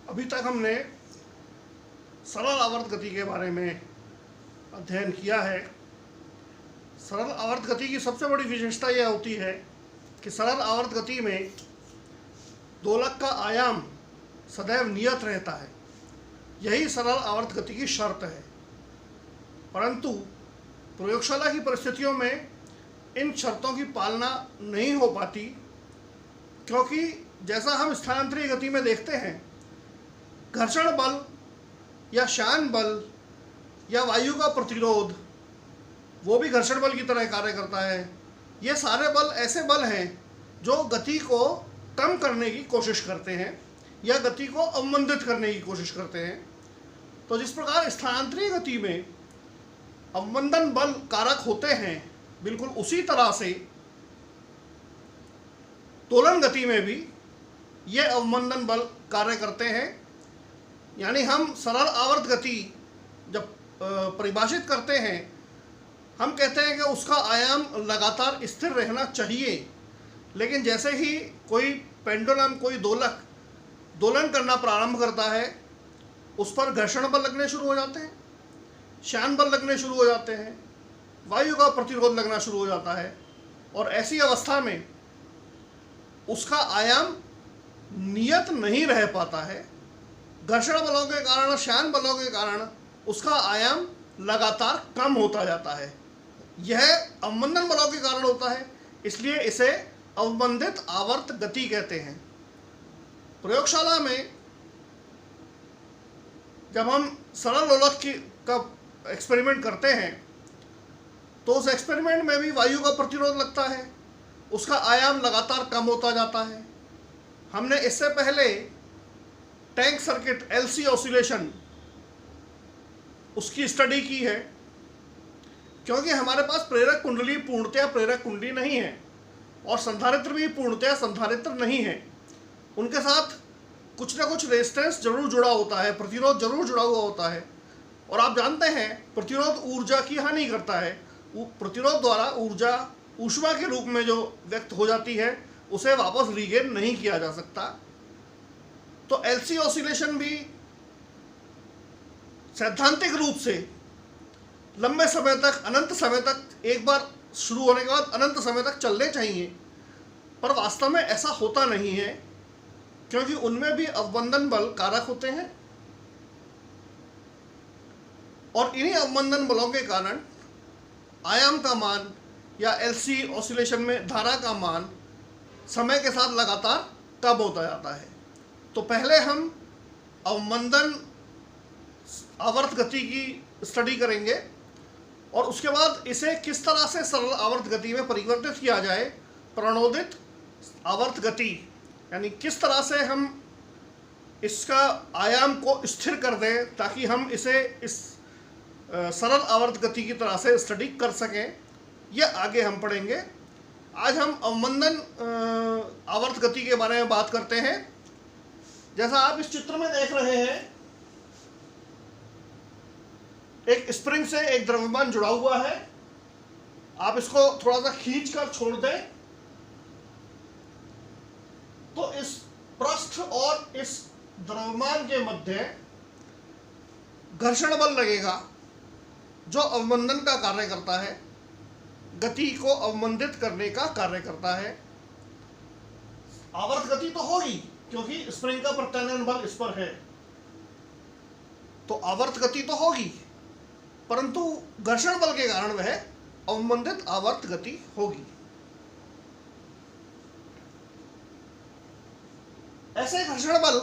अभी तक हमने सरल आवर्त गति के बारे में अध्ययन किया है। सरल आवर्त गति की सबसे बड़ी विशेषता यह होती है कि सरल आवर्त गति में दोलक का आयाम सदैव नियत रहता है। यही सरल आवर्त गति की शर्त है। परंतु प्रयोगशाला की परिस्थितियों में इन शर्तों की पालना नहीं हो पाती, क्योंकि जैसा हम स्थानांतरीय गति में देखते हैं, घर्षण बल या शान बल या वायु का प्रतिरोध वो भी घर्षण बल की तरह कार्य करता है। ये सारे बल ऐसे बल हैं जो गति को कम करने की कोशिश करते हैं या गति को अवमंदित करने की कोशिश करते हैं। तो जिस प्रकार स्थानांतरीय गति में अवमंदन बल कारक होते हैं, बिल्कुल उसी तरह से दोलन गति में भी ये अवमंदन बल कार्य करते हैं। यानी हम सरल आवर्त गति जब परिभाषित करते हैं, हम कहते हैं कि उसका आयाम लगातार स्थिर रहना चाहिए। लेकिन जैसे ही कोई पेंडुलम, कोई दोलक दोलन करना प्रारंभ करता है, उस पर घर्षण बल लगने शुरू हो जाते हैं, शान बल लगने शुरू हो जाते हैं, वायु का प्रतिरोध लगना शुरू हो जाता है। और ऐसी अवस्था में उसका आयाम नियत नहीं रह पाता है। घर्षण बलों के कारण, शान बलों के कारण उसका आयाम लगातार कम होता जाता है। यह अवमंदन बलों के कारण होता है, इसलिए इसे अवमंदित आवर्त गति कहते हैं। प्रयोगशाला में जब हम सरल दोलक का एक्सपेरिमेंट करते हैं, तो उस एक्सपेरिमेंट में भी वायु का प्रतिरोध लगता है, उसका आयाम लगातार कम होता जाता है। हमने इससे पहले टैंक सर्किट एलसी ऑसिलेशन उसकी स्टडी की है, क्योंकि हमारे पास प्रेरक कुंडली पूर्णतया प्रेरक कुंडली नहीं है और संधारित्र भी पूर्णतया संधारित्र नहीं है। उनके साथ कुछ ना कुछ रेजिस्टेंस जरूर जुड़ा होता है, प्रतिरोध जरूर जुड़ा हुआ होता है। और आप जानते हैं प्रतिरोध ऊर्जा की हानि करता है। प्रतिरोध द्वारा ऊर्जा ऊष्मा के रूप में जो व्यक्त हो जाती है, उसे वापस रीगेन नहीं किया जा सकता। तो एलसी ऑसिलेशन भी सैद्धांतिक रूप से लंबे समय तक, अनंत समय तक, एक बार शुरू होने के बाद अनंत समय तक चलने चाहिए, पर वास्तव में ऐसा होता नहीं है, क्योंकि उनमें भी अवमंदन बल कारक होते हैं और इन्हीं अवमंदन बलों के कारण आयाम का मान या एलसी ऑसिलेशन में धारा का मान समय के साथ लगातार कम होता जाता है। तो पहले हम अवमंदन आवर्त गति की स्टडी करेंगे और उसके बाद इसे किस तरह से सरल आवर्त गति में परिवर्तित किया जाए, प्रणोदित आवर्त गति, यानी किस तरह से हम इसका आयाम को स्थिर कर दें ताकि हम इसे इस सरल आवर्त गति की तरह से स्टडी कर सकें, यह आगे हम पढ़ेंगे। आज हम अवमंदन आवर्त गति के बारे में बात करते हैं। जैसा आप इस चित्र में देख रहे हैं, एक स्प्रिंग से एक द्रव्यमान जुड़ा हुआ है। आप इसको थोड़ा सा खींच कर छोड़ दें तो इस पृष्ठ और इस द्रव्यमान के मध्य घर्षण बल लगेगा, जो अवमंदन का कार्य करता है, गति को अवमंदित करने का कार्य करता है। आवर्त गति तो होगी क्योंकि स्प्रिंग का प्रत्यानयन बल इस पर है, तो आवर्त गति तो होगी, परंतु घर्षण बल के कारण वह अवमंदित आवर्त गति होगी। ऐसे घर्षण बल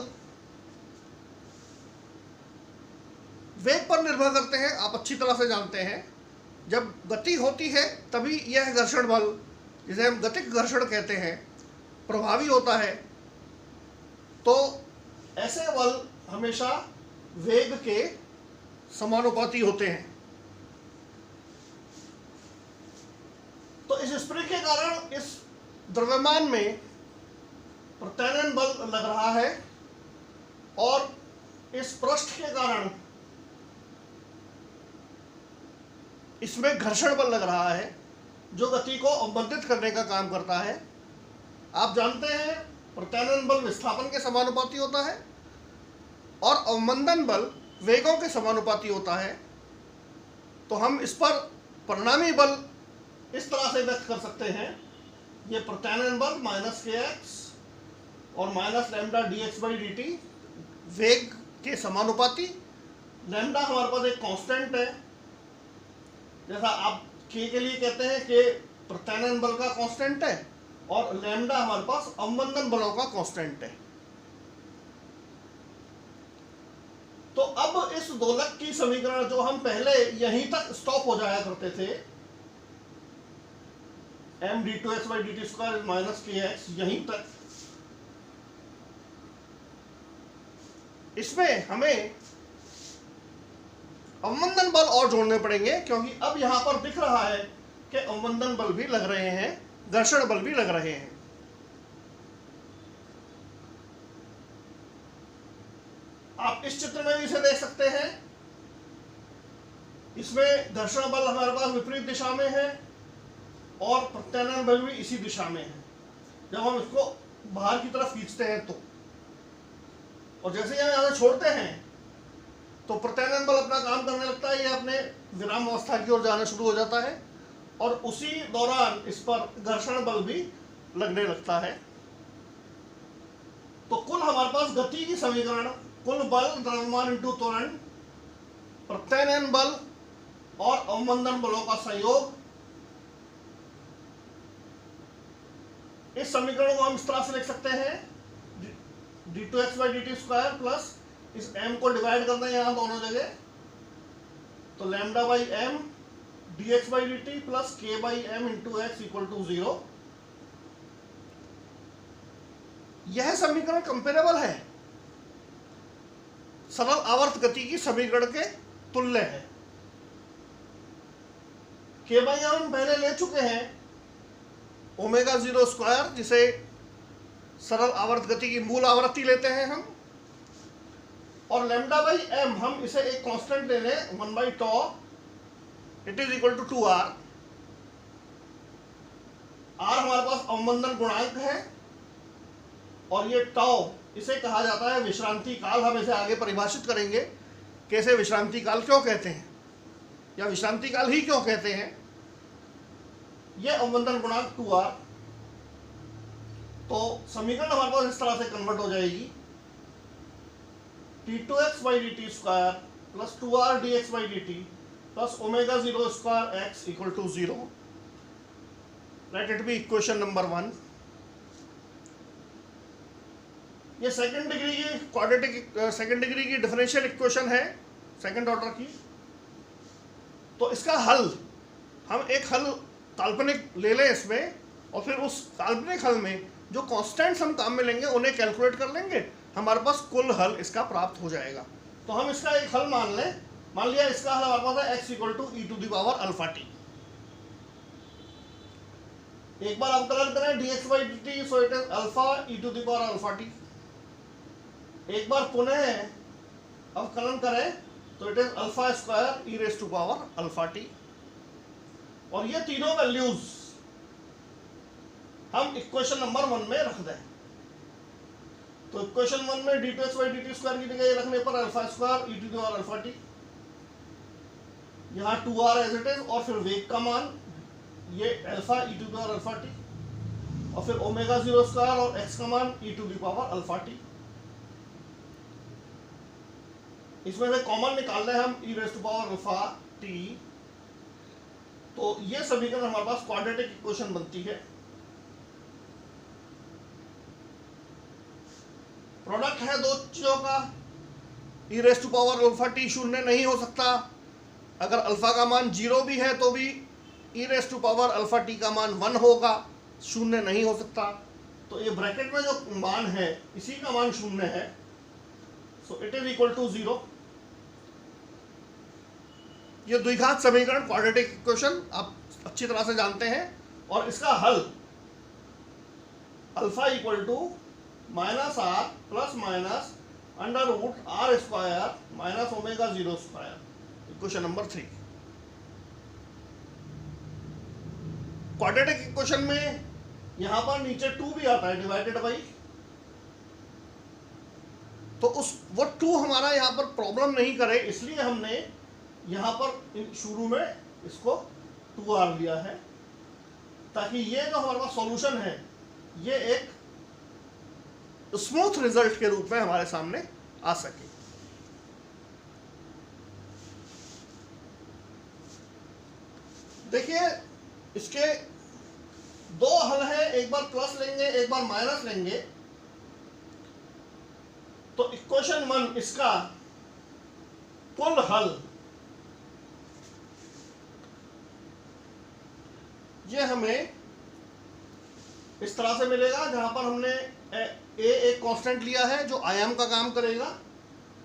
वेग पर निर्भर करते हैं, आप अच्छी तरह से जानते हैं। जब गति होती है तभी यह घर्षण बल, जिसे हम गतिक घर्षण कहते हैं, प्रभावी होता है। तो ऐसे बल हमेशा वेग के समानुपाती होते हैं। तो इस स्प्रिंग के कारण इस द्रव्यमान में प्रत्यानयन बल लग रहा है और इस पृष्ठ के कारण इसमें घर्षण बल लग रहा है, जो गति को अवमंदित करने का काम करता है। आप जानते हैं प्रत्यानयन बल विस्थापन के समानुपाती होता है और अवमंदन बल वेगों के समानुपाती होता है, तो हम इस पर परिणामी बल इस तरह से व्यक्त कर सकते हैं, ये प्रत्यानयन बल माइनस के एक्स और minus lambda D x by D T वेग के समानुपाती। लैम्डा हमारे पास एक कांस्टेंट है, जैसा आप के लिए कहते हैं कि प्रत्यानयन बल का कांस्टेंट है, और लैम्डा हमारे पास अवमंदन बलों का कांस्टेंट है। तो अब इस दोलक की समीकरण जो हम पहले यहीं तक स्टॉप हो जाया करते थे, M D two x by D T square minus K X, यहीं तक, इसमें हमें अवमंदन बल और जोड़ने पड़ेंगे, क्योंकि अब यहां पर दिख रहा है कि अवमंदन बल भी लग रहे हैं, घर्षण बल भी लग रहे हैं। आप इस चित्र में भी इसे देख सकते हैं, इसमें घर्षण बल हमारे पास विपरीत दिशा में है और प्रत्यानयन बल भी इसी दिशा में है जब हम इसको बाहर की तरफ खींचते हैं तो। और जैसे ही हम यहां से छोड़ते हैं तो प्रत्यानयन बल अपना काम करने लगता है, ये अपने विराम अवस्था की ओर जाना शुरू हो जाता है, और उसी दौरान इस पर घर्षण बल भी लगने लगता है। तो कुल हमारे पास गति की समीकरण, कुल बल द्रव्यमान इंटू त्वरण, प्रत्यानयन बल और अवमंदन बलों का संयोग, इस समीकरण को हम इस तरह से लिख सकते हैं, d two x by D T square plus इस m को डिवाइड करना है यहां दोनों जगह, तो lambda by m d x by D T plus k by m into x equal to 0। यह समीकरण कंपेरेबल है, सरल आवर्त गति की समीकरण के तुल्य है। के बाई एम हम पहले ले चुके हैं, ओमेगा 0 स्क्वायर, जिसे सरल आवर्त गति की मूल आवृत्ति लेते हैं हम, और लैम्डा बाई एम हम इसे एक कांस्टेंट ले लें 1 by tau, it is equal to 2r। r हमारे पास अवमंदन गुणांक है, और ये टॉ, इसे कहा जाता है विश्रांति काल। हम इसे आगे परिभाषित करेंगे कैसे विश्रांति काल क्यों कहते हैं, या विश्रांति काल ही क्यों कहते हैं। ये अवमंदन गुणांक 2r, तो समीकरण हमारे पास इस तरह से कन्वर्ट हो जाएगी, t2x by D T square plus 2r dx by D T plus omega 0 square x equal to 0। Let it be equation number 1। ये सेकंड डिग्री की क्वाड्रेटिक, सेकंड डिग्री की डिफरेंशियल इक्वेशन है, सेकंड ऑर्डर की। तो इसका हल, हम एक हल काल्पनिक ले लें इसमें, और फिर उस काल्पनिक हल में जो कांस्टेंट्स हम काम में लेंगे उन्हें कैलकुलेट कर लेंगे, हमारे पास कुल हल इसका प्राप्त हो जाएगा। तो हम इसका एक हल मान लें, मान लिया इसका हल हमारे पास है x equal to E to the power alpha T. एक बार अवकलन करें dx by D T, so it is alpha E to the power alpha T. एक बार पुनः अवकलन करें तो it is alpha square E raise to power alpha T. और ये तीनों वैल्यूज हम इक्वेशन नंबर 1 में रख दें। तो इक्वेशन 1 में D two x by D T square की जगह रखने पर alpha square E to the power alpha T, यहाँ 2r एज इट इज, और फिर वेग का मान ये alpha E to the power alpha T, और फिर ओमेगा 0 स्क्वायर और x का मान e to the power alpha t. इसमें से कॉमन निकाल रहे हम e raise to power alpha t, तो ये समीकरण हमारे पास क्वाड्रेटिक इक्वेशन बनती है। प्रोडक्ट है दो चीजों का, e raise to power alpha t शून्य नहीं हो सकता, अगर अल्फा का मान 0 भी है तो भी e raise to power alpha t का मान 1 होगा, शून्य नहीं हो सकता। तो ये ब्रैकेट में जो मान है इसी का मान शून्य है, so it is equal to 0। ये द्विघात समीकरण क्वाड्रेटिक इक्वेशन आप अच्छी तरह से जानते हैं, और इसका हल alpha equal to minus are plus minus under root are square minus omega 0 square, equation number 3। Quadratic equation में यहां पर नीचे 2 भी आता है, डिवाइडेड बाई तो वो टू हमारा यहाँ पर प्रॉब्लम नहीं करे, इसलिए हमने यहाँ पर शुरू में इसको 2r लिया है, ताकि ये जो हमारे पास सॉल्यूशन है ये एक स्मूथ रिजल्ट के रूप में हमारे सामने आ सके। देखिए इसके दो हल है, एक बार प्लस लेंगे एक बार माइनस लेंगे। तो इक्वेशन 1 इसका कुल हल ये हमें इस तरह से मिलेगा, जहां पर हमने ए एक कांस्टेंट लिया है जो आयाम का काम करेगा,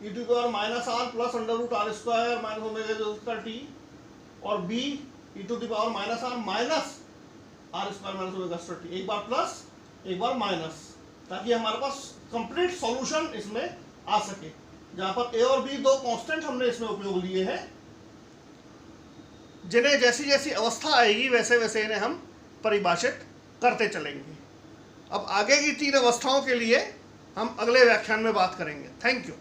e to power minus are plus under root are square minus omega t, और b e to power minus r minus r square minus omega t, एक बार प्लस एक बार माइनस, ताकि हमारे पास कंप्लीट सॉल्यूशन इसमें आ सके, जहां पर ए और बी दो कांस्टेंट हमने इसमें उपयोग लिए हैं, जिन्हें जैसी जैसी अवस्था आएगी वैसे वैसे इन्हें हम परिभाषित करते चलेंगे। अब आगे की 3 अवस्थाओं के लिए हम अगले व्याख्यान में बात करेंगे। Thank you.